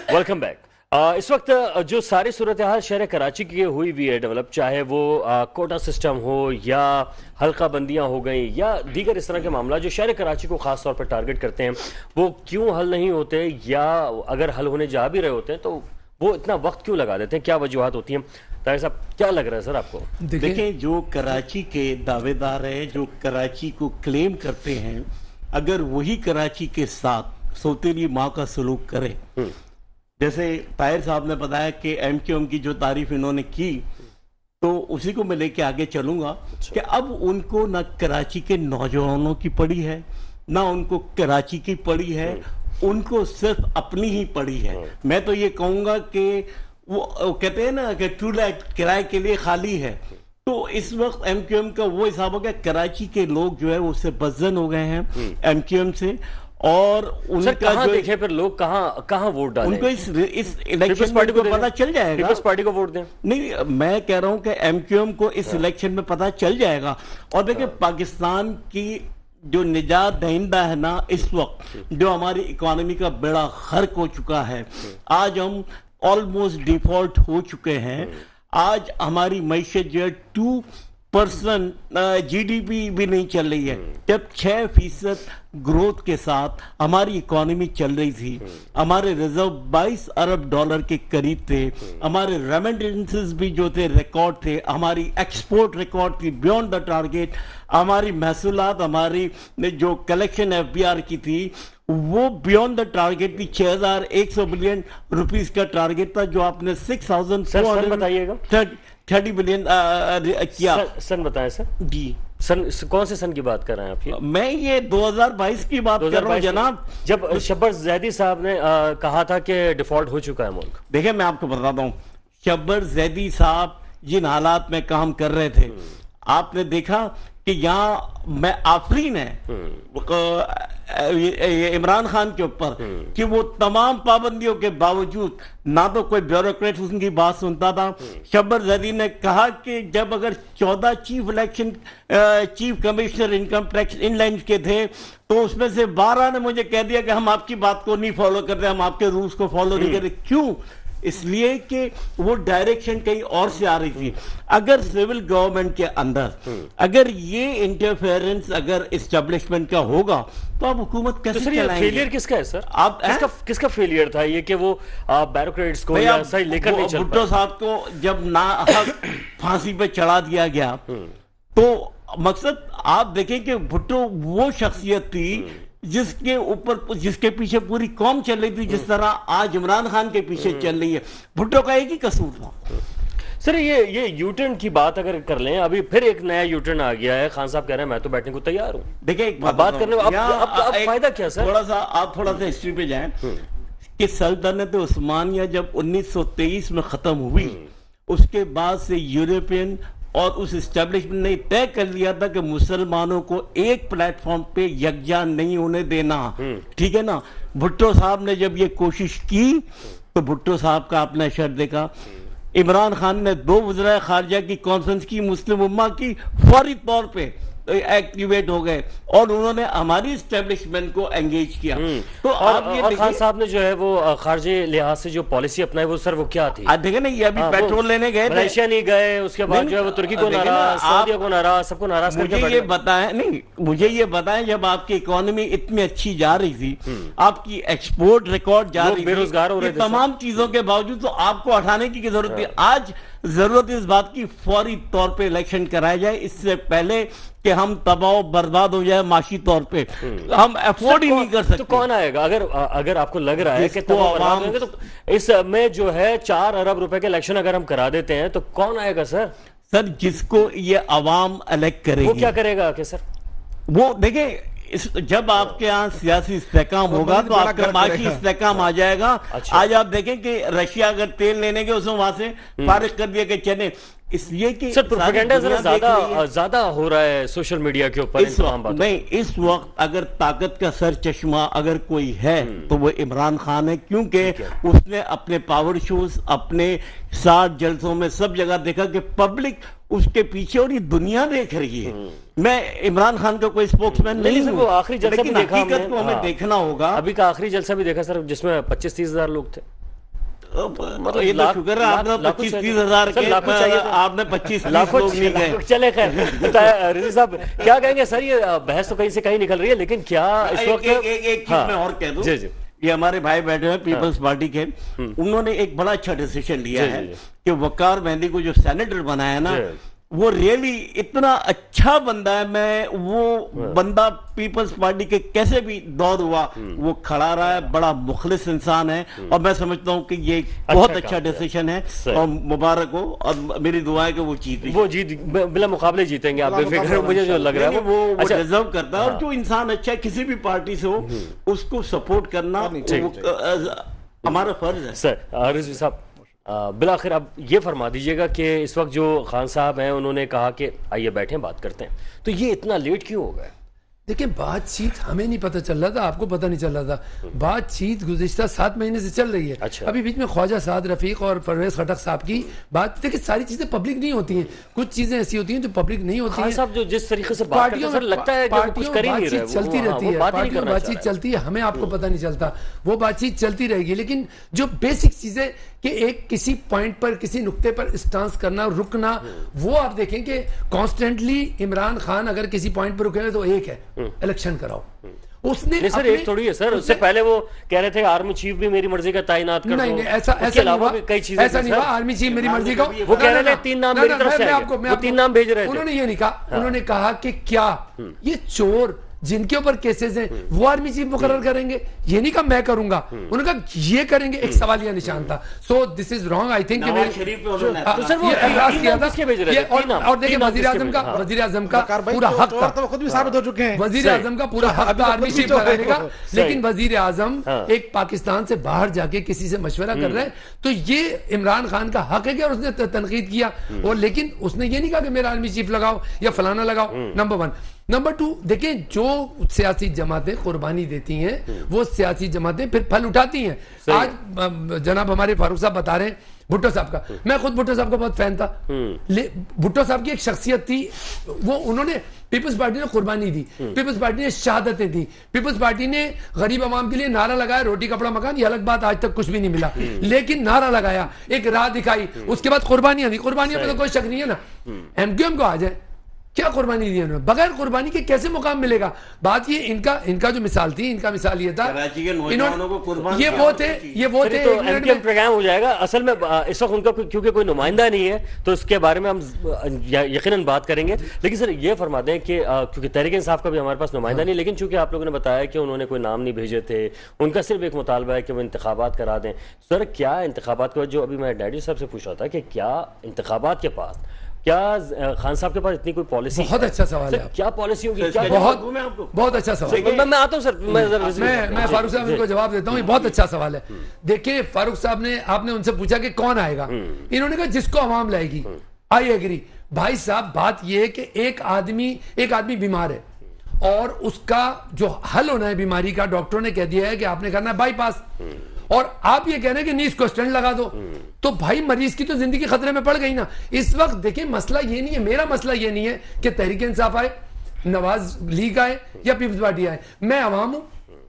Welcome back. इस वक्त जो सारी सूरत हाल शहर कराची की हुई हुई है डेवलप, चाहे वो कोटा सिस्टम हो या हल्का बंदियां हो गई या दीगर इस तरह के मामला जो शहर कराची को खास तौर पर टारगेट करते हैं, वो क्यों हल नहीं होते, या अगर हल होने जा भी रहे होते हैं तो वो इतना वक्त क्यों लगा देते हैं, क्या वजूहत होती हैं? ताहिर साहब, क्या लग रहा है सर आपको? देखिए, जो कराची के दावेदार हैं, जो कराची को क्लेम करते हैं, अगर वही कराची के साथ सौतेली माँ का सलूक करें, जैसे ताहिर साहब ने बताया कि एमक्यूएम की जो तारीफ इन्होंने की, तो उसी को मैं लेके आगे चलूंगा कि अब उनको ना कराची के नौजवानों की पड़ी है, ना उनको कराची की पड़ी है, उनको सिर्फ अपनी ही पड़ी है। मैं तो ये कहूंगा कि वो कहते हैं ना कि टू लेट किराए के लिए खाली है। तो इस वक्त एमक्यूएम का वो हिसाब हो गया, कराची के लोग जो है उससे बदजन हो गए हैं एमक्यूएम से, और उनका जो देखे फिर लोग कहाँ वोट डालें? उनको इस इलेक्शन पार्टी को पता चल जाएगा, पीपल्स पार्टी को वोट दें। नहीं, मैं कह रहा हूं कि एमक्यूएम को इस इलेक्शन में पता चल जाएगा। और देखिए, पाकिस्तान की जो निजात दहिंदा है ना इस वक्त, जो हमारी इकोनॉमी का बेड़ा गर्क हो चुका है, आज हम ऑलमोस्ट डिफॉल्ट हो चुके हैं। आज हमारी मैशत जो है 2% जीडीपी भी नहीं चल रही है, जब 6% ग्रोथ के साथ हमारी इकोनॉमी चल रही थी। हमारे रिजर्व 22 अरब डॉलर के करीब थे, हमारे रेमिटेंसेस भी जो थे रिकॉर्ड थे, हमारी एक्सपोर्ट रिकॉर्ड थी बियॉन्ड द टारगेट, हमारी महसूलात, हमारी जो कलेक्शन एफबीआर की थी वो बियॉन्ड द टारगेट थी। 6100 बिलियन रुपीस का टारगेट था, जो आपने 6400 बताइएगा 30 बिलियन किया। सन बताएं सर जी। सन कौन से सन की बात कर रहे हैं आप? मैं ये 2022 की बात कर रहा हूँ जनाब, जब शब्बर जैदी साहब ने कहा था कि डिफॉल्ट हो चुका है मुल्क। देखिए, मैं आपको बताता हूँ, शब्बर जैदी साहब जिन हालात में काम कर रहे थे, आपने देखा कि यहाँ मैं आफरीन है इमरान खान के ऊपर कि वो तमाम पाबंदियों के बावजूद ना तो कोई ब्यूरोक्रेट उनकी बात सुनता था। शब्बर जैदी ने कहा कि जब अगर 14 chief commissioner income tax inland के थे, तो उसमें से 12 ने मुझे कह दिया कि हम आपकी बात को नहीं फॉलो करते, हम आपके रूल्स को फॉलो नहीं करते। क्यों? इसलिए कि वो डायरेक्शन कहीं और से आ रही थी। अगर सिविल गवर्नमेंट के अंदर अगर ये इंटरफेरेंस अगर एस्टेब्लिशमेंट का होगा, तो आप हुकूमत कैसे चलाएंगे? फेलियर किसका है सर? आप किसका फेलियर था ये कि वो ब्यूरोक्रेट्स को या सही लेकर नहीं चल पाए? भुट्टो साहब को जब फांसी पे चढ़ा दिया गया, तो मकसद आप देखें कि भुट्टो वो शख्सियत थी जिसके पीछे पूरी कौम चल रही थी, जिस तरह आज इमरान खान के पीछे चल रही है। भुट्टो का एक ही कसूर था। सर, ये यूटर्न की बात अगर कर लें, अभी फिर एक नया यूटर्न आ गया है। खान साहब कह रहे हैं मैं तो बैठने को तैयार हूं। देखिए, एक बात करने अब फायदा क्या सर? आप थोड़ा सा हिस्ट्री पे जाएं कि सल्तनत उस्मानिया जब 1923 में खत्म हुई, उसके बाद से यूरोपियन और उस एस्टेब्लिशमेंट ने तय कर लिया था कि मुसलमानों को एक प्लेटफॉर्म पे यकजा नहीं होने देना। ठीक है ना? भुट्टो साहब ने जब ये कोशिश की, तो भुट्टो साहब का आपने शर्त देखा। इमरान खान ने 2 वज़ीर खारजा की कॉन्फ्रेंस की, मुस्लिम उम्मा की, फौरी तौर पे एक्टिवेट हो गए और उन्होंने हमारी एस्टेब्लिशमेंट को एंगेज किया। तो और खान साहब ने जो है वो खारजे लिहाज से जो पॉलिसी अपनाई, वो सर वो क्या थी? देखे ना, ये अभी पेट्रोल लेने गए, मलेशिया नहीं गए, उसके बाद जो है वो तुर्की को नाराज, सऊदीया को नाराज, सबको नाराज करके मुझे ये बताएं जब आपकी इकोनॉमी इतनी अच्छी जा रही थी, आपकी एक्सपोर्ट रिकॉर्ड जा रही थी, बेरोजगार हो रहे थे, तमाम चीजों के बावजूद तो आपको हटाने की जरूरत थी। आज जरूरत इस बात की फौरी तौर पे इलेक्शन कराया जाए, इससे पहले कि हम तबाह बर्बाद हो जाए माशी तौर पे। हम अफोर्ड ही नहीं कर सकते। तो कौन आएगा? अगर आपको लग रहा है कि तबाह बर्बाद होंगे, तो इसमें जो है 4 अरब रुपए के इलेक्शन अगर हम करा देते हैं, तो कौन आएगा सर? सर, जिसको ये अवाम इलेक्ट करेगी, वो क्या करेगा कि सर? वो देखें, जब आपके यहाँ सियासी इस्तेहकाम होगा तो आपका माशी इस्तेहकाम आ जाएगा। अच्छा। आज आप देखें कि रशिया अगर तेल लेने के उसमें वहां से फारिग कर दिया कि चले, इसलिए कि सर प्रोपेगेंडा ज्यादा हो रहा है सोशल मीडिया के ऊपर। इस वक्त अगर ताकत का सर चश्मा अगर कोई है तो वो इमरान खान है, क्योंकि उसने अपने पावर शोज, अपने 60 जलसों में सब जगह देखा कि पब्लिक उसके पीछे और ये दुनिया देख रही है। मैं इमरान खान का कोई स्पोक्समैन नहीं हूं, वो आखिरी जलसा भी देखा हकीकत को हमें देखना होगा। अभी का आखिरी जलसा भी देखा सर, जिसमें 25-30 हजार लोग थे। मतलब ये तो शुक्र है आपने 25-30 हज़ार के, आपने 25 लोग नहीं गए। चले खैर, रिजवी साहब क्या कहेंगे सर, ये बहस तो कहीं से कहीं निकल रही है, लेकिन क्या इस वक्त एक चीज मैं और कह दूं, जी जी, ये हमारे भाई बैठे हैं पीपल्स पार्टी के, उन्होंने एक बड़ा अच्छा डिसीजन लिया है कि वकार मेहंदी को जो सेनेटर बनाया ना, वो रियली इतना अच्छा बंदा है। मैं वो बंदा पीपल्स पार्टी के कैसे भी दौर हुआ वो खड़ा रहा है, बड़ा मुखलिस इंसान है, और मैं समझता हूँ कि ये बहुत अच्छा डिसीजन है और मुबारक हो, और मेरी दुआ है कि वो जीत बिला मुकाबले जीतेंगे आप बेफिक्र, मुझे जो लग रहा है वो डिजर्व करता है। और जो इंसान अच्छा है किसी भी पार्टी से हो उसको सपोर्ट करना हमारा फर्ज है। सर रिजवी साहब बिलाखिर अब ये फरमा दीजिएगा कि इस वक्त जो खान साहब हैं उन्होंने कहा कि आइए बैठें बात करते हैं, तो ये इतना लेट क्यों हो गया? देखिए बातचीत हमें नहीं पता चल रहा था, आपको पता नहीं चल रहा था, बातचीत गुज़िश्ता 7 महीने से चल रही है। अच्छा। अभी बीच में ख्वाजा साद रफीक और परवेज खटक साहब की बात, देखिए सारी चीजें पब्लिक नहीं होती हैं, कुछ चीजें ऐसी होती हैं जो पब्लिक नहीं होती हैं। साहब जो जिस तरीके से बात करते हैं सर, लगता है कि कुछ कर ही नहीं रहे, चलती रहती है, पार्टियों में बातचीत चलती है, हमें आपको पता नहीं चलता, वो बातचीत चलती रहेगी। लेकिन जो बेसिक चीजें कि एक किसी पॉइंट पर किसी नुक्ते पर स्टांस करना, रुकना, वो आप देखें कि कॉन्स्टेंटली इमरान खान अगर किसी पॉइंट पर रुके तो एक है इलेक्शन कराओ, उसने सर एक थोड़ी है सर, उससे पहले वो कह रहे थे आर्मी चीफ भी मेरी मर्जी का तैनात कर दो। नहीं ऐसा नहीं हुआ, कई चीजें ऐसा नहीं हुआ, आर्मी चीफ मेरी मर्जी का, वो कह रहे थे 3 नाम मेरी तरफ से आए, वो 3 नाम भेज रहे थे। उन्होंने ये नहीं कहा, उन्होंने कहा कि क्या ये चोर जिनके ऊपर केसेस हैं वो आर्मी चीफ मुकर्रर करेंगे, ये नहीं कहा मैं करूंगा, उन्होंने कहा ये करेंगे, एक सवालिया निशान था। So this is wrong, I think और देखिए वजीर आजम का पूरा हक था, खुद भी साबित हो चुके हैं, वजीर आजम का पूरा हक था आर्मी चीफ लगाने का, लेकिन वजीर आजम एक पाकिस्तान से बाहर जाके किसी से मशवरा कर रहे हैं, तो ये इमरान खान का हक है कि उसने तनकीद किया, और लेकिन उसने ये नहीं कहा कि मेरा आर्मी चीफ लगाओ या फलाना लगाओ। नंबर 1। नंबर 2, देखिए जो सियासी जमातें कुर्बानी देती हैं वो सियासी जमातें फिर फल उठाती हैं। आज जनाब हमारे फारूक साहब बता रहे हैं भुट्टो साहब का, मैं खुद भुट्टो साहब का बहुत फैन था, भुट्टो साहब की एक शख्सियत थी, वो उन्होंने पीपल्स पार्टी ने कुर्बानी दी, पीपल्स पार्टी ने शहादतें दी, पीपल्स पार्टी ने गरीब आवाम के लिए नारा लगाया, रोटी कपड़ा मकान, ये अलग बात, आज तक कुछ भी नहीं मिला, लेकिन नारा लगाया, एक राह दिखाई, उसके बाद कुर्बानियां दी, कुर्बानियों पे तो कोई शक नहीं है ना। एमक्यूएम को आ जाए, क्या कुर्बानी दी उन्होंने, बगैर कुर्बानी के कैसे मुकाम मिलेगा? बात ये इनका जो मिसाल थी, इनका मिसाल ये था, इन्होंने ये वो थे तो एमक्यूएम प्रोग्राम हो जाएगा। असल में इस वक्त उनका क्योंकि कोई नुमाइंदा नहीं है तो इसके बारे में हम यकीनन बात करेंगे, लेकिन सर ये फरमा दें कि क्योंकि तहरीक इंसाफ का भी हमारे पास नुमाइंदा नहीं, लेकिन चूंकि आप लोगों ने बताया कि उन्होंने कोई नाम नहीं भेजे थे, उनका सिर्फ एक मुतालबा है कि वो इंतखाबात करा दें। सर क्या इंतखाबात के बाद, जो अभी मैं डैडी साहब से पूछ रहा था कि क्या इंतखाबात के पास, क्या खान साहब के पास इतनी कोई पॉलिसी? बहुत अच्छा सवाल है, क्या पॉलिसी होगी? क्या बहुत अच्छा सवाल, मैं आता हूँ सर, मैं फारूक साहब को जवाब देता हूँ, ये बहुत अच्छा सवाल है। देखिए फारूक साहब ने, आपने उनसे पूछा कि कौन आएगा, इन्होंने कहा जिसको आवाम लाएगी। आई एग्री भाई साहब, बात यह है कि एक आदमी बीमार है और उसका जो हल होना है बीमारी का, डॉक्टरों ने कह दिया है कि आपने करना है बाईपास, और आप ये कह रहे हैं कि नी इसको स्टेंट लगा दो, तो भाई मरीज की तो जिंदगी खतरे में पड़ गई ना। इस वक्त देखिए मसला ये नहीं है, मेरा मसला ये नहीं है कि तहरीक इंसाफ आए, नवाज लीग आए या पीपल्स पार्टी आए, मैं अवाम हूं,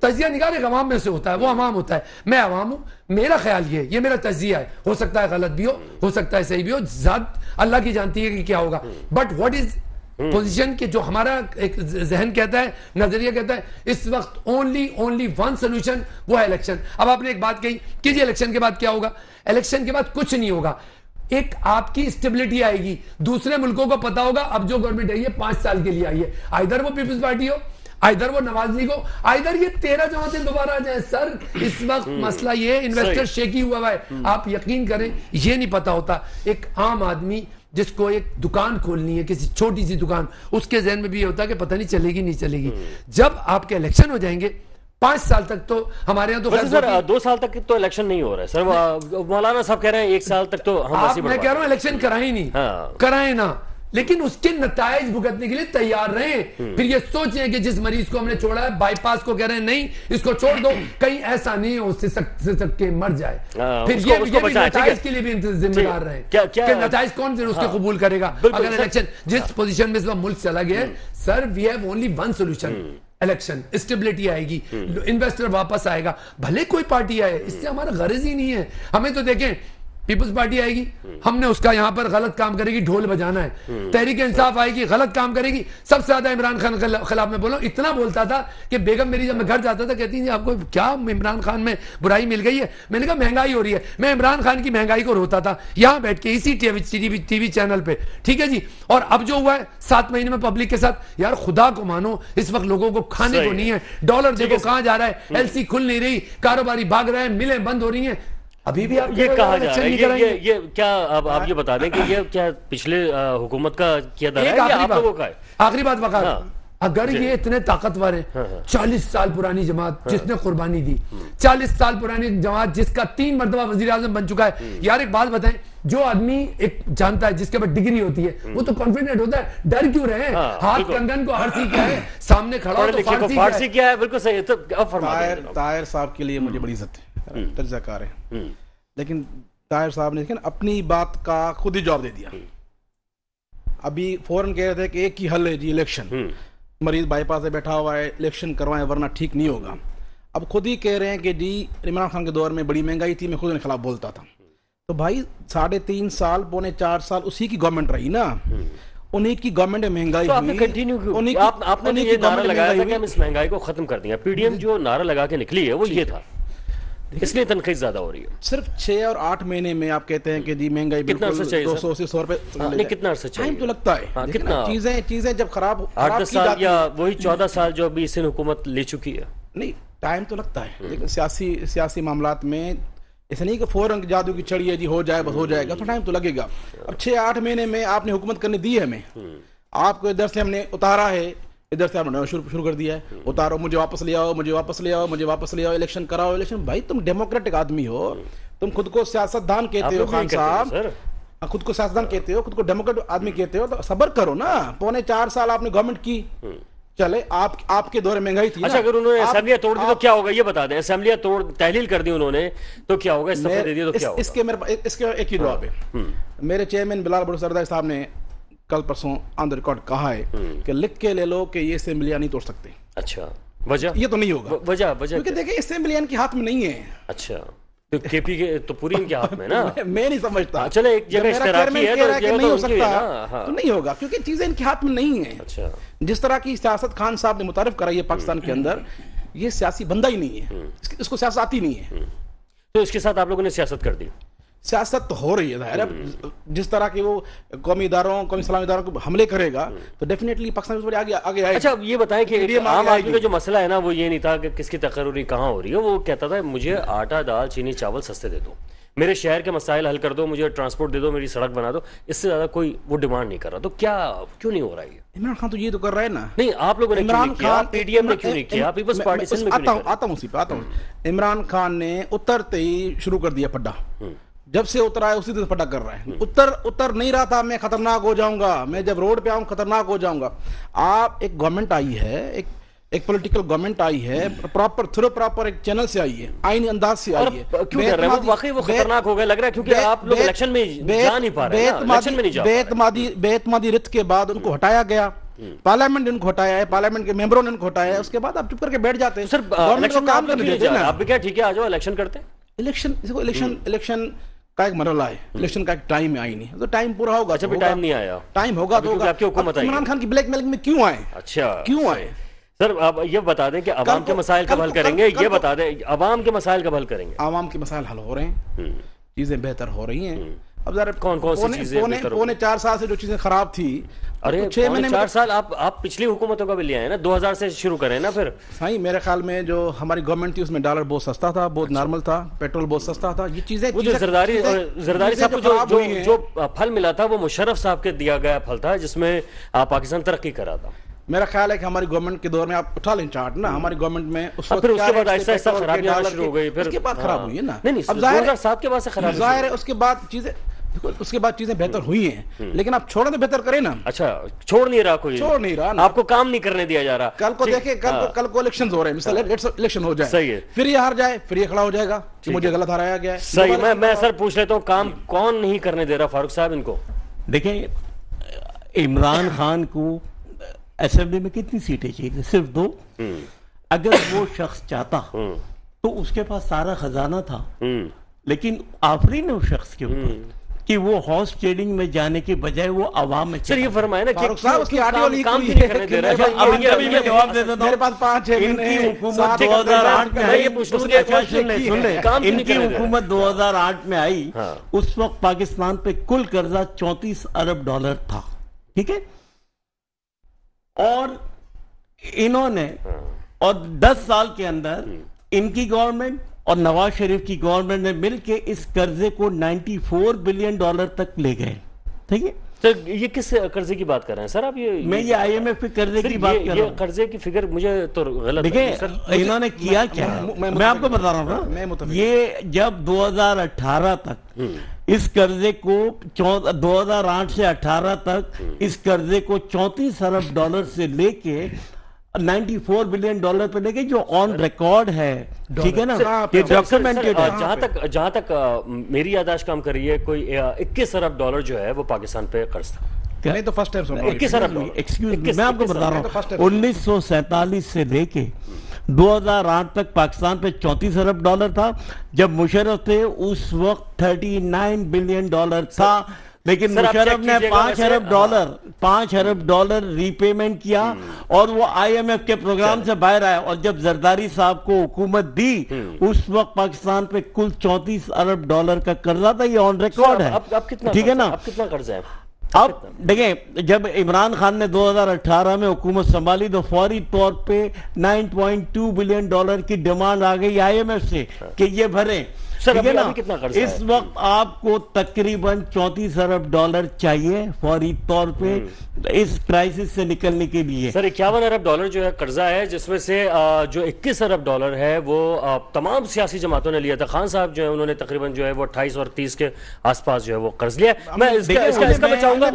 तजिया निगार एक अवाम में से होता है, वो अवाम होता है, मैं अवाम हूं, मेरा ख्याल ये मेरा तजिया है, हो सकता है गलत भी हो सकता है सही भी हो, जात अल्लाह की जानती है कि क्या होगा, बट व्हाट इज पोजीशन के जो हमारा एक जहन कहता है, नजरिया कहता है, इस वक्त ओनली वन सोल्यूशन, वो है इलेक्शन। अब आपने एक बात कही कि जी इलेक्शन के बाद क्या होगा, इलेक्शन के बाद कुछ नहीं होगा, एक आपकी स्टेबिलिटी आएगी, दूसरे मुल्कों को पता होगा अब जो गवर्नमेंट आई है 5 साल के लिए आई है, आइदर वो पीपल्स पार्टी हो, आइदर वो नवाज लीग हो, आइदर ये 13 जमातें दोबारा आ जाए। सर इस वक्त मसला ये, इन्वेस्टर शेकी हुआ है, आप यकीन करें ये नहीं पता होता, एक आम आदमी जिसको एक दुकान खोलनी है, किसी छोटी सी दुकान, उसके जहन में भी ये होता है कि पता नहीं चलेगी नहीं चलेगी। जब आपके इलेक्शन हो जाएंगे 5 साल तक, तो हमारे यहाँ तो सर 2 साल तक तो इलेक्शन नहीं हो रहा है सर, मौलाना साहब कह रहे हैं 1 साल तक तो हम, मैं कह रहा हूँ इलेक्शन कराए नहीं, कराए ना, लेकिन उसके नतायज भुगतने के लिए तैयार रहे। फिर ये सोचें कि जिस मरीज को हमने छोड़ा है बाईपास को कह रहे हैं नहीं इसको छोड़ दो, कहीं ऐसा नहीं हो उससे सक के मर जाए, फिर ये नतायज के लिए भी जिम्मेदार रहे। नतायज कौन उसके कबूल करेगा? अगर इलेक्शन जिस पोजीशन में इस मुल्क चला गया, sir we have only one solution, election, stability आएगी, इन्वेस्टर वापस आएगा, भले कोई पार्टी आए, इससे हमारा गर्ज ही नहीं है। हमें तो देखें, पीपल्स पार्टी आएगी, हमने उसका यहां पर गलत काम करेगी, ढोल बजाना है। तहरीक इंसाफ आएगी, गलत काम करेगी। सबसे ज्यादा इमरान खान के खिलाफ में बोलो, इतना बोलता था कि बेगम मेरी जब मैं घर जाता था कहती थी आपको क्या इमरान खान में बुराई मिल गई है। मैंने कहा महंगाई हो रही है। मैं इमरान खान की महंगाई को रोता था यहां बैठ के इसी टीवी चैनल पे, ठीक है जी। और अब जो हुआ है 7 महीने में पब्लिक के साथ, यार खुदा को मानो, इस वक्त लोगों को खाने को नहीं है। डॉलर देखो कहां जा रहा है, एलसी खुल नहीं रही, कारोबारी भाग रहे हैं, मिलें बंद हो रही हैं। अभी भी आप ये कहा जा रहा है, ये क्या अब आप ये बता दें कि ये क्या पिछले हुकूमत का किया जा रहा है या आप लोगों का है? आखिरी बात वकार, अगर ये इतने ताकतवर है, 40 साल पुरानी जमात जिसने कुर्बानी दी, 40 साल पुरानी जमात जिसका 3 मरतबा वजीर आजम बन चुका है। यार एक बात बताएं, जो आदमी एक जानता है जिसके पास डिग्री होती है वो तो कॉन्फिडेंट होता है, डर क्यों रहे? हाथ कंगन को हर्षी क्या है, सामने खड़ा हो तो फारसी क्या है। बिल्कुल सही। तो ताहिर साहब के लिए मुझे बड़ी इज्जत है, तजज़ियाकार है, लेकिन ताहिर साहब ने अपनी बात का खुद ही जवाब दे दिया। अभी फौरन कह रहे थे कि एक ही हल है जी, इलेक्शन। मरीज बाईपास से बैठा हुआ है, इलेक्शन करवाएं वरना ठीक नहीं होगा। अब खुद ही कह रहे हैं कि जी इमरान खान के दौर में बड़ी महंगाई थी, मैं खुद उनके खिलाफ बोलता था। तो भाई 3.5 साल, पौने 4 साल उसी की गवर्नमेंट रही ना, उन्हीं की गवर्नमेंट में महंगाई तो आपने कंटिन्यू क्यों? आपने ये नारा लगाया था कि हम इस महंगाई को खत्म कर देंगे। पीडीएम जो नारा लगा के निकली है वो ये था, इसलिए तनकीद ज्यादा हो रही है। सिर्फ 6 और 8 महीने में आप कहते हैं कि जी महंगाई कितना अर्सा चाहिए? 200 से 100 रुपए। कितना अर्सा चाहिए? टाइम तो लगता है। कितना? चीजें जब खराब 8-10 साल या वही 14 साल जो अभी सिंध हुकूमत ले चुकी है। नहीं, टाइम तो लगता है, लेकिन सियासी मामलात में ऐसा नहीं कि फौरन जादू की चढ़ी है जी हो जाए बस हो जाएगा, तो टाइम तो लगेगा। अब 6-8 महीने में आपने हुकूमत करने दी है हमें, आपको इधर से हमने उतारा है, इधर से आपने शुरू कर दिया है, उतारो, मुझे वापस ले आओ, मुझे वापस ले आओ, मुझे वापस ले आओ, इलेक्शन कराओ, इलेक्शन। भाई तुम डेमोक्रेटिक आदमी हो, तुम खुद को सियासतदान कहते हो, खान साहब खुद को सियासतदान कहते हो, खुद को डेमोक्रेटिक आदमी कहते हो, तो सब्र करो ना। पौने 4 साल आपने गवर्नमेंट की, चले आपके दौरे महंगाई थी। अच्छा, अगर उन्होंने असेंबलियां तोड़ दी तो क्या होगा ये बता दें। असेंबलियां तोड़ तहलील कर दी उन्होंने तो क्या होगा? इस्तीफा दे दिया तो क्या होगा? इसके एक ही जवाब है। मेरे चेयरमैन बिलाल भुट्टो सरदारी साहब ने कल परसों ऑन द रिकॉर्ड कहा है कि लिख के ले लो कि ये असेंबलियां नहीं तोड़ सकते। अच्छा, वजह? ये तो नहीं होगा। वजह क्योंकि देखिए असेंबलियां इनके हाथ में नहीं है। अच्छा, तो केपी के तो पूरी इनके हाथ में ना। मैं नहीं समझता। चले एक जगह इश्तराकी है तो जगह नहीं हो तो सकता, तो नहीं होगा क्योंकि चीजें इनके हाथ में नहीं है। अच्छा, जिस तरह की सियासत खान साहब ने मुतारिफ कराई है पाकिस्तान के अंदर, ये सियासी बंदा ही नहीं है, इसको सियासत आती नहीं है। तो इसके साथ आप लोगों ने सियासत कर दी। सियासत तो हो रही है जाहिर है। जिस तरह की वो कौमी इदारों, कौमी सलामी इदारों को हमले करेगा तो डेफिनेटली पाकिस्तान आगे आएगा। अच्छा, ये बताएं कि आम आदमी का जो मसला है ना, वो ये नहीं था कि किसकी तकर्री कहाँ हो रही है। वो कहता था मुझे आटा, दाल, चीनी, चावल सस्ते दे दो, मेरे शहर के मसाइल हल कर दो, मुझे ट्रांसपोर्ट दे दो, मेरी सड़क बना दो। इससे ज्यादा कोई वो डिमांड नहीं कर रहा। तो क्या क्यों नहीं हो रहा है? इमरान खान तो ये तो कर रहा है ना। नहीं, आप लोगों ने क्यों नहीं किया? पीडीएम ने क्यों नहीं किया? पीपल्स पार्टी से आता हूँ। इमरान खान ने उतरते ही शुरू कर दिया पड्डा। जब से उतरा है उसी दिन पटा कर रहा है। उतर नहीं रहा था, मैं खतरनाक हो जाऊंगा, मैं जब रोड पे आऊं खतरनाक हो जाऊंगा। आप एक गवर्नमेंट आई है, एक पॉलिटिकल गवर्नमेंट आई है, प्रॉपर एक चैनल से आई है, आईनी अंदाज से आई है। क्यों कर रहे हैं? वाकई वो खतरनाक हो गया लग रहा है, क्योंकि आप लोग इलेक्शन में जा नहीं पा रहे हैं, इलेक्शन में नहीं जा पा रहे। बेतमादी रित के बाद उनको हटाया गया, पार्लियामेंट ने उनको हटाया है, पार्लियामेंट के मेंबरों ने उनको हटाया है, उसके बाद आप चुप करके बैठ जाते हैं। सर, गवर्नमेंट को काम करने देते हैं। आप भी क्या ठीक है, आ जाओ इलेक्शन करते हैं। इलेक्शन का एक मरहला है, इलेक्शन का एक टाइम है, आई नहीं तो टाइम पूरा होगा। अच्छा, टाइम नहीं आया, टाइम होगा तो आपकी हुकूमत आई। इमरान खान की ब्लैकमेलिंग में क्यों आए? अच्छा, क्यों आए? सर आप ये बता दें कि अवाम के मसाइल कब हल करेंगे? ये बता दें अवाम के मसाइल कब हल करेंगे? अवाम के मसाइल हल हो रहे हैं, चीजें बेहतर हो रही हैं। अब जरा कौन सी चीजें? पौने 4 साल से जो चीजें खराब थी, अरे 6 महीने 4 साल आप पिछली हुकूमतों का भी लिया है ना, 2000 से शुरू करें ना। फिर सही, मेरे ख्याल में जो हमारी गवर्नमेंट थी उसमें डॉलर बहुत सस्ता था, बहुत नॉर्मल था, पेट्रोल बहुत सस्ता था। ये चीजें जरदारी साहब को जो फल मिला था वो मुशर्रफ साहब के दिया गया फल था, जिसमें पाकिस्तान तरक्की करा था। मेरा ख्याल है कि हमारी गवर्नमेंट के दौर में आप उठा लें चार्ट ना, हमारी गवर्नमेंट में फिर उसके बाद ऐसा खराबी आना शुरू हो गई, फिर उसके बाद खराब हुई है ना। नहीं, अब 2007 के बाद से खराब जाहिर है, उसके बाद चीजें बेहतर हुई हैं, लेकिन आप छोड़े तो बेहतर करें ना। अच्छा, छोड़ नहीं रहा कोई, छोड़ नहीं रहा, आपको काम नहीं करने दिया जा रहा। कल को देखे, कल को इलेक्शन हो रहे हैं, मिसाल इलेक्शन हो जाए, सही है, फिर ये हार जाए, फिर ये खड़ा हो जाएगा कि मुझे गलत हराया गया है। सही, मैं सर पूछ लेता हूँ, काम कौन नहीं करने दे रहा फारूक साहब इनको? देखिए, इमरान खान को असेंबली में कितनी सीटें चाहिए? सिर्फ 2। अगर वो शख्स चाहता तो उसके पास सारा खजाना था, लेकिन आफरीन उस शख्स के ऊपर कि वो हॉर्स ट्रेडिंग में जाने के बजाय वो आवाम में सर ये फरमाए ना कि फारूक साहब, उसकी आर्टिकल लीक काम हुई क्यों नहीं है। करने दे रहे हैं? अब अभी मैं जवाब दे देता हूं। मेरे पास 5-6 इनकी हुकूमत महीने 2008 में आई। ये पूछ रहा हूं, अच्छा, सुन ले काम क्यों नहीं इनकी करने दे रहे? हुकूमत 2008 में आई। हाँ। उस वक्त पाकिस्तान पे कुल कर्जा 34 अरब डॉलर था, ठीक है। और इन्होंने और 10 साल के अंदर इनकी गवर्नमेंट और नवाज शरीफ की गवर्नमेंट ने मिलके इस कर्जे को 94 बिलियन डॉलर तक ले गए, ठीक है। सर ये किस कर्जे की बात कर रहे हैं सर आप? मैं ये IMF के कर्जे सर, की बात कर रहा ये हूं। कर्जे की फिगर मुझे तो गलत लगी, देखिए सर। इन्होंने किया क्या है, मैं आपको बता रहा हूँ मैं ना। मुतफिक। ये जब 2018 तक इस कर्जे को 2008 से 18 तक इस कर्जे को 34 अरब डॉलर से लेके 94 बिलियन डॉलर पे लेके, जो ऑन रिकॉर्ड है, ठीक है ना, ये डॉक्यूमेंटेड है। जहां तक मेरी याददाश्त काम कर रही है, कोई 21 अरब डॉलर जो है वो पाकिस्तान पे कर्ज था। नहीं तो फर्स्ट टाइम सुन रहा हूं। 21 अरब डॉलर। एक्सक्यूज मी, 21 मैं आपको बता रहा हूँ 1947 से लेके 2008 तक पाकिस्तान पे 34 अरब डॉलर था। जब मुशर्रफ थे उस वक्त 39 बिलियन डॉलर था, लेकिन सर, आप मुशर्रफ चेक ने कीजिएगा 5 अरब डॉलर रीपेमेंट किया और वो IMF के प्रोग्राम से बाहर आया। और जब जरदारी साहब को हुकूमत दी उस वक्त पाकिस्तान पे कुल 34 अरब डॉलर का कर्जा था। ये ऑन रिकॉर्ड है, अब कितना, ठीक है ना। अब कितना कर्ज है? अब देखें, जब इमरान खान ने 2018 में हुकूमत संभाली तो फौरी तौर पे 9.2 बिलियन डॉलर की डिमांड आ गई IMF से कि ये भरें, सर, ठीक है अभी ना। कितना कर्ज इस वक्त आपको तकरीबन 34 अरब डॉलर चाहिए फौरी तौर पे इस क्राइसिस से निकलने के लिए। सर 51 अरब डॉलर जो है कर्जा है, जिसमें से जो 21 अरब डॉलर है वो तमाम सियासी जमातों ने लिया था। खान साहब जो है उन्होंने तकरीबन जो है वो 28 और 30 के आसपास जो है वो कर्ज लिया। मैं इसका मैं चाहूंगा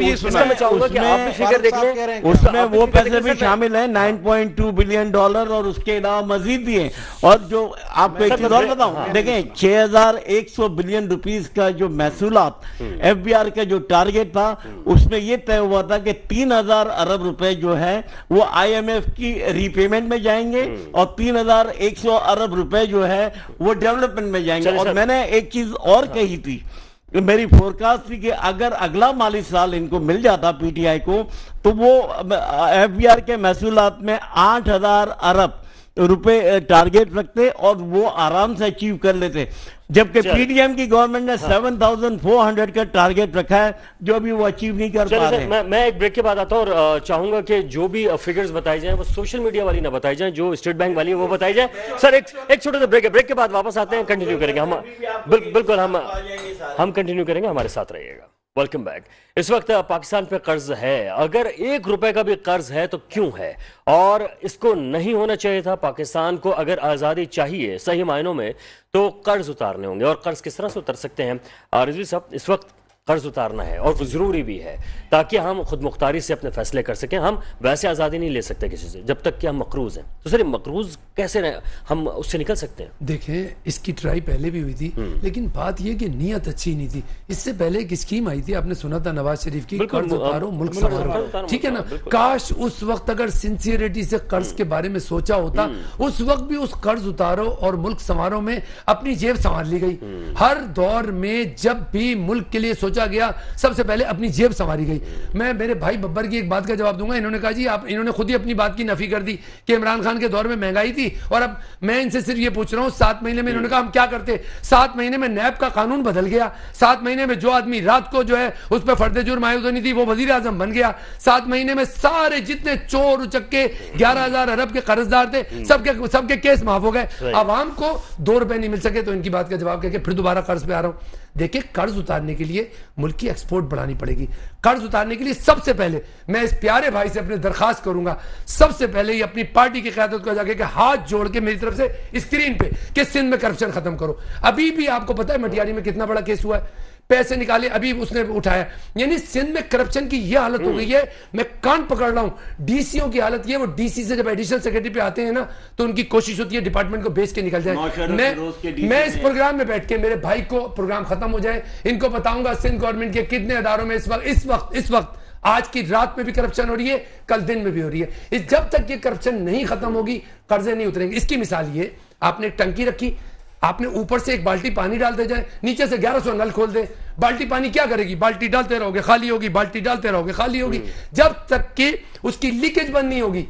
कि आप भी फिगर देख लें। उसमें वो पैसे भी शामिल है 9.2 बिलियन डॉलर और उसके अलावा मजीद भी है। और जो आपको एक चीज और बताऊं, देखें 6100 बिलियन रुपीस का जो महसूलात FBR का जो टारगेट था उसमें यह तय हुआ था कि 3000 अरब रुपए जो है वो IMF की रीपेमेंट में जाएंगे और 3100 अरब रुपए जो है वो डेवलपमेंट में जाएंगे। और मैंने एक चीज और कही थी, मेरी फोरकास्ट थी कि अगर अगला माली साल इनको मिल जाता PTI को तो वो FBR के महसूलात में 8000 अरब रुपए टारगेट रखते और वो आराम से अचीव कर लेते, जबकि PDM की गवर्नमेंट ने 7400 का टारगेट रखा है जो अभी वो अचीव नहीं कर पा रहे। मैं एक ब्रेक के बाद आता हूं और चाहूंगा कि जो भी फिगर्स बताई जाएं वो सोशल मीडिया वाली ना बताई जाएं, जो स्टेट बैंक वाली है वो बताई जाए। सर एक छोटा सा ब्रेक है, ब्रेक के बाद वापस आते हैं, कंटिन्यू करेंगे हम। बिल्कुल हम कंटिन्यू करेंगे, हमारे साथ रहिएगा। Welcome back. इस वक्त पाकिस्तान पे कर्ज है, अगर 1 रुपए का भी कर्ज है तो क्यों है, और इसको नहीं होना चाहिए था। पाकिस्तान को अगर आज़ादी चाहिए सही मायनों में तो कर्ज उतारने होंगे, और कर्ज किस तरह से उतर सकते हैं रिजवी साहब? इस वक्त कर्ज उतारना है और ज़रूरी भी है ताकि हम खुद मुख्तारी से अपने फैसले कर सकें। हम वैसे आज़ादी नहीं ले सकते किसी से जब तक कि हम मकरूज हैं। तो सर मकरूज कैसे हम उससे निकल सकते हैं? देखें, इसकी ट्राई पहले भी हुई थी, लेकिन बात यह कि नीयत अच्छी नहीं थी। इससे पहले एक स्कीम आई थी, आपने सुना था नवाज शरीफ की, कर्ज उतारो मुल्क संवारो, ठीक है ना। काश उस वक्त अगर सिंसियरिटी से कर्ज के बारे में सोचा होता, उस वक्त भी उस कर्ज उतारो और मुल्क संवारो में अपनी जेब संवार ली गई। हर दौर में जब भी मुल्क के लिए सोचा गया सबसे पहले अपनी जेब संवारी गई। मैं मेरे भाई बब्बर की एक बात का जवाब दूंगा। इन्होंने कहा जी इन्होंने खुद ही अपनी बात की नफी कर दी कि इमरान खान के दौर में महंगाई थी, और अब मैं इनसे सिर्फ ये पूछ रहा हूं 7 महीने में इन्होंने कहा हम क्या करते। 7 महीने में नैब का कानून बदल गया। 7 महीने में जो आदमी रात को जो है उस पर फर्द जुर्म आयद होनी थी वो वजीर आजम बन गया। 7 महीने में सारे जितने चोर उचक्के 11,000 अरब के कर्जदार थे सबके केस माफ हो गए। आवाम को 2 रुपए नहीं मिल सके। तो इनकी बात का जवाब करके फिर दोबारा कर्ज पे आ रहा हूं। देखिए, कर्ज उतारने के लिए मुल्क की एक्सपोर्ट बढ़ानी पड़ेगी। कर्ज उतारने के लिए सबसे पहले मैं इस प्यारे भाई से अपनी दरखास्त करूंगा, सबसे पहले ही अपनी पार्टी की क़यादत को जाके हाथ जोड़ के मेरी तरफ से स्क्रीन पे कि सिंध में करप्शन खत्म करो। अभी भी आपको पता है मटियारी में कितना बड़ा केस हुआ है, पैसे निकाले अभी उसने उठाया। यानी सिंध में करप्शन की यह हालत हो गई है। मैं कान पकड़ रहा हूं, डीसीओ की हालत ये, वो डीसी से जब एडिशनल सेक्रेटरी पे आते हैं ना तो उनकी कोशिश होती है डिपार्टमेंट को बेच के निकल जाए। मैं इस प्रोग्राम में बैठ के मेरे भाई को प्रोग्राम खत्म हो जाए, इनको बताऊंगा सिंध गवर्नमेंट के कितने अदारों में इस वक्त आज की रात में भी करप्शन हो रही है, कल दिन में भी हो रही है। इस जब तक ये करप्शन नहीं खत्म होगी, कर्जे नहीं उतरेंगे। इसकी मिसाल ये, आपने एक टंकी रखी, आपने ऊपर से एक बाल्टी पानी डालते जाए, नीचे से 1100 नल खोल दे, बाल्टी पानी क्या करेगी? बाल्टी डालते रहोगे खाली होगी, बाल्टी डालते रहोगे खाली होगी, जब तक कि उसकी लीकेज बंद नहीं होगी।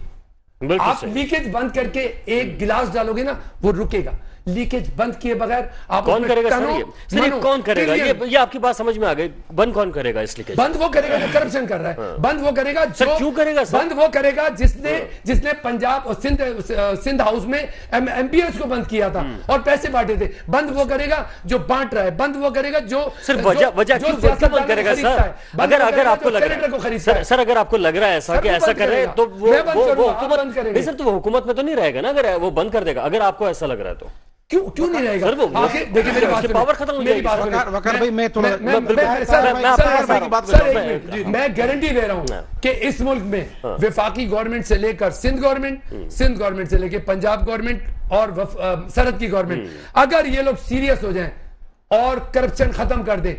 आप लीकेज बंद करके एक गिलास डालोगे ना, वो रुकेगा। लीकेज बंद किए बगैर आप कौन करेगा सर? ये कौन करेगा? ये आपकी बात समझ में आ गई। बंद कौन करेगा इस लीकेज? बंद वो करेगा जो करप्शन कर रहा है। बंद वो करेगा जो, क्यों करेगा सर? बंद वो करेगा जिसने पंजाब और सिंध हाउस में एमपीएस को बंद किया था और पैसे बांटे थे। बंद वो करेगा जो बांट रहा है। बंद वो करेगा जो सिर्फ वजह क्यों बंद करेगा सर? अगर आपको लग रहा है सर, अगर आपको लग रहा है ऐसा कि ऐसा कर रहे हैं तो वो हुकूमत नहीं सर, तो वो हुकूमत में तो नहीं रहेगा ना अगर वो बंद कर देगा। अगर आपको ऐसा लग रहा है तो क्यों नहीं रहेगा? देखिए मेरी बात, पावर खत्म हो जाएगी। वकार भाई मैं थोड़ा मैं गारंटी दे रहा हूं कि इस मुल्क में वफाकी गवर्नमेंट से लेकर सिंध गवर्नमेंट से लेकर पंजाब गवर्नमेंट और सरहद की गवर्नमेंट, अगर ये लोग सीरियस हो जाएं और करप्शन खत्म कर दें,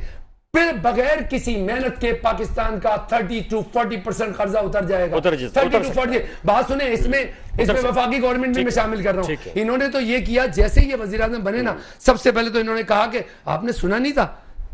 फिर बगैर किसी मेहनत के पाकिस्तान का 30 to 40% कर्जा उतर जाएगा। 30 to 40। बात सुने, इसमें वफाकी गवर्नमेंट में मैं शामिल कर रहा हूं। इन्होंने तो ये किया, जैसे ही ये वजीर आज़म बने ना, सबसे पहले तो इन्होंने कहा कि आपने सुना नहीं था,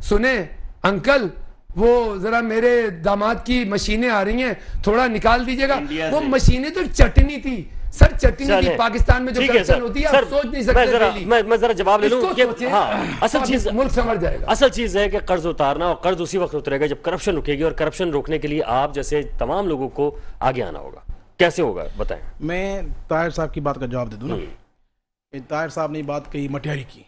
सुने अंकल, वो जरा मेरे दामाद की मशीनें आ रही हैं, थोड़ा निकाल दीजिएगा। वो मशीनें तो चटनी थी सर, चटनी थी। पाकिस्तान में जो करप्शन होती है आप सोच नहीं सकते। मैं जरा जवाब ले लूं कि हाँ, असल चीज मुल्क समझ जाएगा। असल चीज है कि कर्ज उतारना, और कर्ज उसी वक्त उतरेगा जब करप्शन रुकेगी, और करप्शन रोकने के लिए आप जैसे तमाम लोगों को आगे आना होगा। कैसे होगा बताएं? मैं ताहिर साहब की बात का जवाब दे दूं ना। ताहिर साहब ने बात कही मटियारी की,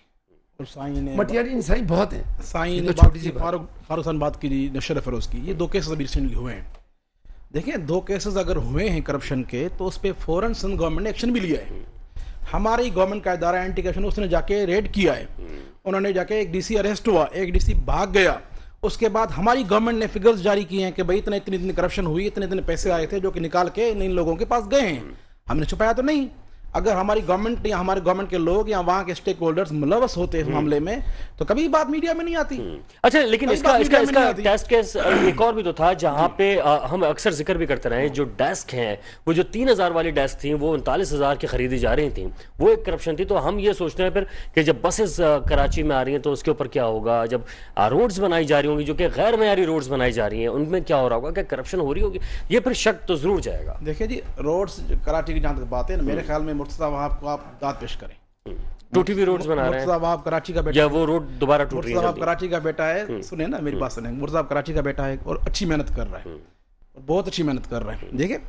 और साईं ने मटियारी साईं बहुत है, साईं ने बात की, फारूक साहब बात की नशर फरोज की। ये 2 केसेस अभी रिसेंटली हुए हैं। देखिए 2 केसेस अगर हुए हैं करप्शन के, तो उस पर फौरन सिंध गवर्नमेंट ने एक्शन भी लिया है। हमारी गवर्नमेंट का इदारा एंटी करप्शन, उसने जाके रेड किया है। उन्होंने जाके एक डीसी अरेस्ट हुआ, एक डीसी भाग गया। उसके बाद हमारी गवर्नमेंट ने फिगर्स जारी किए हैं कि भाई इतनी करप्शन हुई, इतने पैसे आए थे जो कि निकाल के इन लोगों के पास गए हैं। हमने छुपाया तो नहीं। अगर हमारी गवर्नमेंट या हमारे गवर्नमेंट के लोग या वहां के स्टेक होल्डर्स मुलवस होते इस मामले में, तो कभी बात मीडिया में नहीं आती। अच्छा, लेकिन इसका टेस्ट केस एक और भी तो था, जहां पे हम अक्सर जिक्र भी करते रहे, जो डेस्क हैं, वो जो 3000 वाली डेस्क थी, वो 39,000 की खरीदी जा रही थी, वो एक करप्शन थी। तो हम ये सोचते हैं फिर कि जब बसेस कराची में आ रही हैं तो उसके ऊपर क्या होगा, जब रोड्स बनाई जा रही होंगी जो कि गैर मयारी रोड्स बनाई जा रही हैं, उनमें क्या हो रहा होगा, क्या करप्शन हो रही होगी? ये फिर शक तो जरूर जाएगा। देखिए जी, रोड्स कराची की जहां तक बात है, मेरे ख्याल में मुर्तज़ा वहाब को आप दाद पेश करें। टूटी हुई रोड्स बना रहे हैं। मुर्तज़ा वहाब कराची का बेटा, या वो रोड दोबारा टूट रही है। मुर्तज़ा वहाब कराची का बेटा है, सुने ना मेरी बात सुने। मुर्तज़ा वहाब कराची का बेटा है और अच्छी मेहनत कर रहा है, बहुत अच्छी मेहनत कर रहा है। देखिए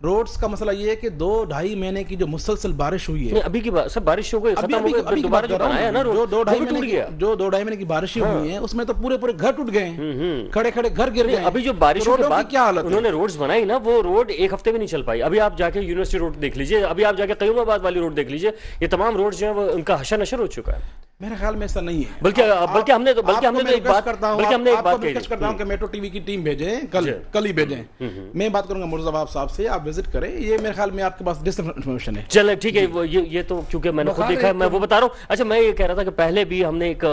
रोड्स का मसला ये है कि 2-2.5 महीने की जो मुसलसल बारिश हुई है, अभी की सब बारिश हो गई, खत्म हो गई, दोबारा जो बनाया ना रोड, जो 2-2.5 महीने की बारिश हुई है, उसमें तो पूरे घर टूट गए, खड़े घर गिर गए। अभी जो बारिशों के बाद क्या हालत उन्होंने रोड्स बनाई ना, वो रोड एक हफ्ते में नहीं चल पाई। अभी आप जाके यूनिवर्सिटी रोड देख लीजिए, अभी आप जाके कयूमाबाद वाली रोड देख लीजिए, ये तमाम रोड जो है वो उनका हशर नशर हो चुका है। मेरे ख्याल में ऐसा नहीं है। बल्कि हमने तो एक बात करता हूं कि मेट्रो टीवी की टीम भेजें, कल ही भेजें। मैं बात करूंगा मुर्तज़ा वहाब साहब से, आप विजिट करें। ये मेरे ख्याल में आपके पास डिसइंफॉर्मेशन है। चले ठीक है, वो ये तो क्योंकि मैंने खुद देखा है, मैं वो बता रहा हूँ। अच्छा, मैं ये कह रहा था कि पहले भी हमने एक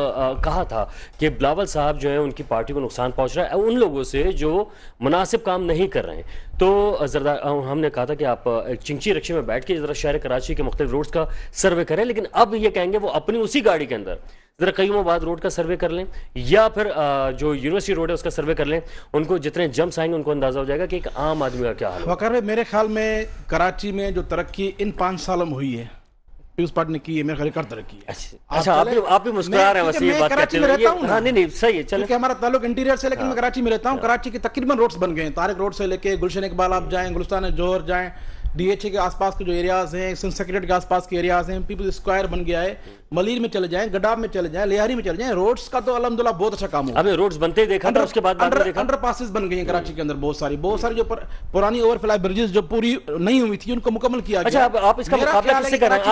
कहा था कि बिलावल साहब जो है उनकी पार्टी को नुकसान पहुंच रहा है उन लोगों से जो मुनासिब काम नहीं कर रहे हैं। तो जरा हमने कहा था कि आप चिंची रिक्शे में बैठ के जरा शहर कराची के मुख्तलिफ रोड्स का सर्वे करें, लेकिन अब ये कहेंगे वो अपनी उसी गाड़ी के अंदर जरा कयूमाबाद रोड का सर्वे कर लें, या फिर जो यूनिवर्सिटी रोड है उसका सर्वे कर लें। उनको जितने जम्स आएंगे उनको अंदाजा हो जाएगा कि एक आम आदमी का क्या हाल है। वकार भाई, मेरे ख्याल में कराची में जो तरक्की इन 5 सालों में हुई है, पीयूष पाटिल ने की है, मेरे ख्याल कर तरक्की है। अच्छा, आप भी मुस्कुरा रहे हैं वैसे ये बात कहते हैं। हाँ, नहीं सही है, चलो। हमारा ताल्लुक इंटीरियर से, लेकिन मैं कराची में रहता हूँ। कराची के तकरीबन रोड्स बन गए हैं। तारिक रोड से लेके गुलशन इकबाल आप जाएं, गुलिस्तान जोहर जाएं, डीएचए के आसपास के जो एरियाज हैं, सेक्रेटरी के आसपास के एरियाज हैं, पीपल स्क्वायर बन गया है, मलीर में चले जाएं, गडाब में चले जाएं, लिहारी में चले जाएं। रोड्स का तो अल्हम्दुलिल्लाह बहुत अच्छा काम हुआ। हमने रोड्स बनते ही देखा था, उसके बाद अंडर पासेस बन गई हैं कराची के अंदर। बहुत सारी जो पुरानी ओवरफ्लाई ब्रिजेस जो पूरी नहीं हुई थी उनको मुकम्मल किया गया। अच्छा, आप इसका मुकाबला किससे कर रहे हैं?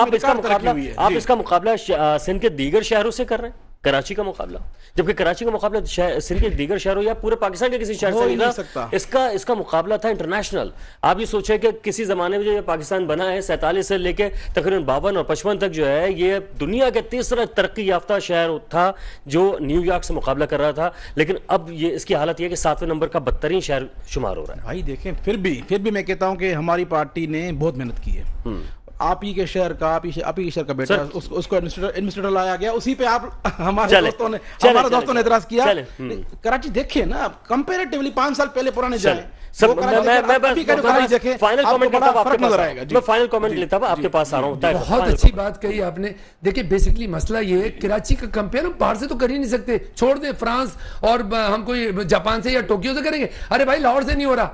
आप इसका मुकाबला सिंध के दीगर शहरों से कर रहे हैं? कराची का मुकाबला, जबकि कराची का मुकाबला सिंध के दीगर शहरों या पूरे पाकिस्तान के किसी शहर हो से ही नहीं नहीं था। सकता। इसका मुकाबला था इंटरनेशनल। आप ये सोचे कि किसी जमाने में जो ये पाकिस्तान बना है 47 से लेके तकरीबन 52 और 55 तक जो है ये दुनिया के तीसरा तरक्की याफ्ता शहर था जो न्यूयॉर्क से मुकाबला कर रहा था, लेकिन अब ये इसकी हालत ये है कि 7वें नंबर का बदतरीन शहर शुमार हो रहा है। भाई देखें, फिर भी मैं कहता हूं कि हमारी पार्टी ने बहुत मेहनत की है। आप ही के शहर का, आप ही के शहर का बेटा, उसको एडमिनिस्ट्रेटर लाया गया, उसी पे आप हमारे दोस्तों ने एतराज किया। कराची देखिए ना, कंपैरेटिवली 5 साल पहले पुराने जाए, सर मैं फाइनल कमेंट लेता हूं आपके पास, मैं फाइनल कमेंट लेता हूं आपके पास आ रहा हूं। बहुत अच्छी बात कही आपने। देखिए बेसिकली मसला ये है, कराची का कंपेयर हम बाहर से तो कर ही नहीं सकते। छोड़ दे फ्रांस और हम कोई जापान से या टोक्यो से करेंगे। अरे भाई लाहौर से नहीं हो रहा।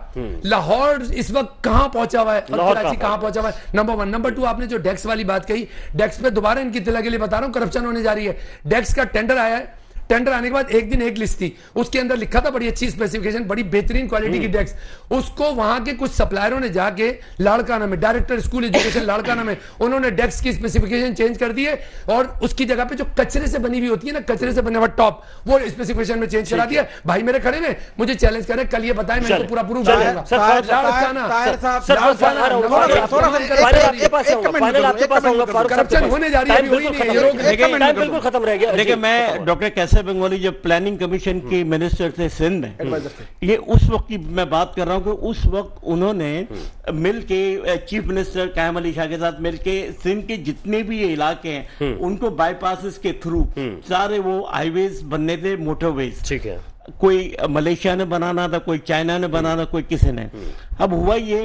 लाहौर इस वक्त कहां पहुंचा हुआ है और कराची कहां पहुंचा हुआ है, नंबर 1। नंबर 2, आपने जो डेक्स वाली बात कही, डेक्स पे दोबारा इनकी तिला के लिए बता रहा हूं, करप्शन होने जा रही है। डेक्स का टेंडर आया है, टेंडर आने के बाद एक दिन एक लिस्ट थी, उसके अंदर लिखा था बड़ी अच्छी स्पेसिफिकेशन, बड़ी बेहतरीन क्वालिटी की डेस्क। उसको वहां के कुछ सप्लायरों ने जाके लाड़काना में, डायरेक्टर स्कूल एजुकेशन लाड़काना में, उन्होंने डेस्क की स्पेसिफिकेशन चेंज कर दी है और उसकी जगह पे जो कचरे से बनी हुई होती है ना, कचरे से बने हुआ टॉप, वो स्पेसिफिकेशन में चेंज करा दिया। भाई मेरे खड़े में मुझे चैलेंज कर रहे, कल ये बताएं, मैं तो पूरा प्रूफ दूंगा। करप्शन होने जा रही है, बिल्कुल खत्म रह गया। देखिए मैं डॉक्टर कैसर बंगोली जब प्लानिंग कमीशन के मिनिस्टर थे सिंध में, ये उस वक्त की मैं बात कर रहा हूं कि उस वक्त उन्होंने मिल के चीफ मिनिस्टर कायम अली शाह के साथ मिल के सिंध के जितने भी ये इलाके हैं उनको बाईपासेस के थ्रू सारे वो हाईवेज बनने थे, मोटरवेज। ठीक है, कोई मलेशिया ने बनाना था, कोई चाइना ने बनाना, कोई किसी ने। अब हुआ ये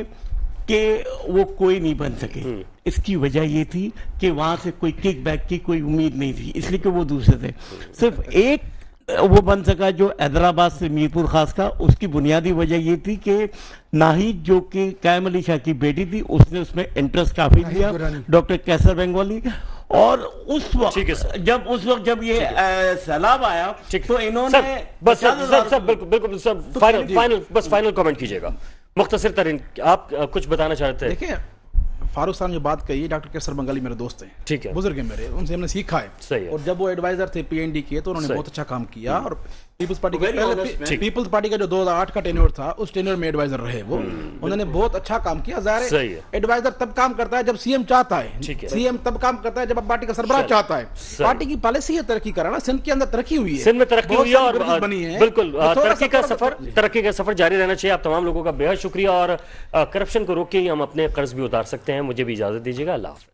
कि वो कोई नहीं बन सके। इसकी वजह ये थी कि वहां से कोई किकबैक की कोई उम्मीद नहीं थी, इसलिए कि वो दूसरे थे। सिर्फ एक वो बन सका जो हैदराबाद से मीरपुर खास का। उसकी बुनियादी वजह ये थी कि नाहिद जो कि कायम अली शाह की बेटी थी, उसने उसमें इंटरेस्ट काफी लिया, डॉक्टर कैसर बंगोली। और उस वक्त जब ये सैलाब आया तो इन्होंने फाइनल कमेंट कीजिएगा मुख्तसर तरीन, आप कुछ बताना चाहते हैं? देखिए फारूक साहब ने जो बात कही, डॉक्टर कैसर बंगाली मेरे दोस्त हैं, ठीक है, बुजुर्ग हैं मेरे, उनसे हमने सीखा है। सही है। और जब वो एडवाइजर थे पीएनडी के, तो उन्होंने बहुत अच्छा काम किया। और पीपल्स पार्टी का जो 2008 का टेन्योर था, उस टेन्योर में एडवाइजर रहे वो, उन्होंने बहुत अच्छा काम किया। जाहिर है एडवाइजर तब काम करता है जब सीएम चाहता है, सीएम तब काम करता है जब पार्टी का सरबराह चाहता है। पार्टी की पॉलिसी है तरक्की कराना। सिंध के अंदर तरक्की हुई है, सिंध में तरक्की हुई है और बनी है, बिल्कुल तरक्की का सफर जारी रहना चाहिए। आप तमाम लोगों का बेहद शुक्रिया। और करप्शन को रोक के ही हम अपने कर्ज भी उतार सकते हैं। मुझे भी इजाजत दीजिएगा। अल्लाह हाफ़िज़।